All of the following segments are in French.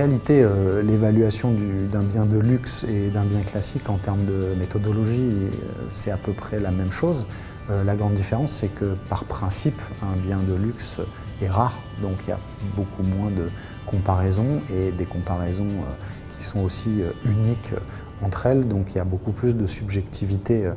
réalité, l'évaluation d'un bien de luxe et d'un bien classique en termes de méthodologie, c'est à peu près la même chose. La grande différence, c'est que par principe, un bien de luxe est rare, donc il y a beaucoup moins de comparaisons et des comparaisons qui sont aussi uniques entre elles, donc il y a beaucoup plus de subjectivité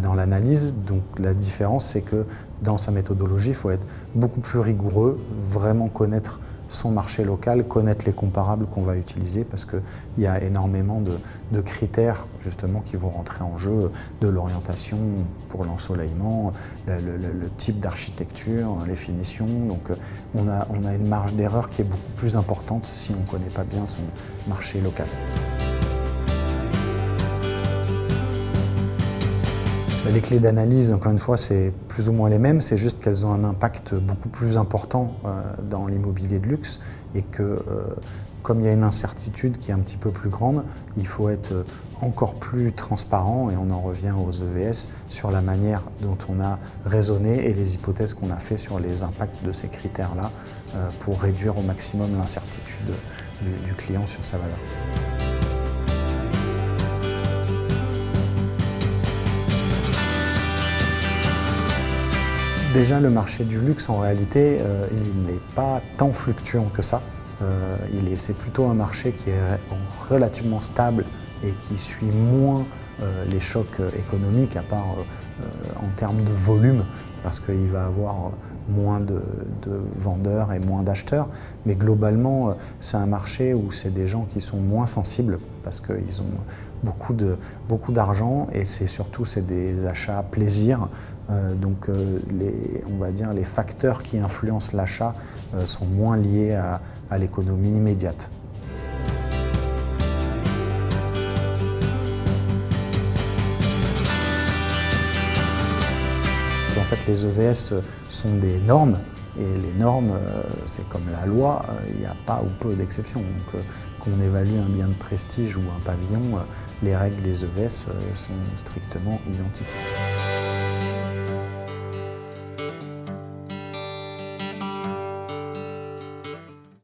dans l'analyse. Donc la différence, c'est que dans sa méthodologie, il faut être beaucoup plus rigoureux, vraiment connaître son marché local, connaître les comparables qu'on va utiliser parce qu'il y a énormément de critères justement qui vont rentrer en jeu, de l'orientation pour l'ensoleillement, le type d'architecture, les finitions. Donc on a une marge d'erreur qui est beaucoup plus importante si on ne connaît pas bien son marché local. Les clés d'analyse, encore une fois, c'est plus ou moins les mêmes, c'est juste qu'elles ont un impact beaucoup plus important dans l'immobilier de luxe et que comme il y a une incertitude qui est un petit peu plus grande, il faut être encore plus transparent et on en revient aux EVS sur la manière dont on a raisonné et les hypothèses qu'on a fait sur les impacts de ces critères-là pour réduire au maximum l'incertitude du client sur sa valeur. Déjà, le marché du luxe, en réalité, il n'est pas tant fluctuant que ça. C'est plutôt un marché qui est relativement stable et qui suit moins les chocs économiques, à part en termes de volume, parce qu'il va avoir moins de vendeurs et moins d'acheteurs. Mais globalement, c'est un marché où c'est des gens qui sont moins sensibles, parce qu'ils ont beaucoup d'argent et c'est des achats plaisir. Donc on va dire les facteurs qui influencent l'achat sont moins liés à l'économie immédiate. En fait, les EVS sont des normes et les normes, c'est comme la loi, il n'y a pas ou peu d'exceptions. Donc qu'on évalue un bien de prestige ou un pavillon, les règles des EVS sont strictement identiques.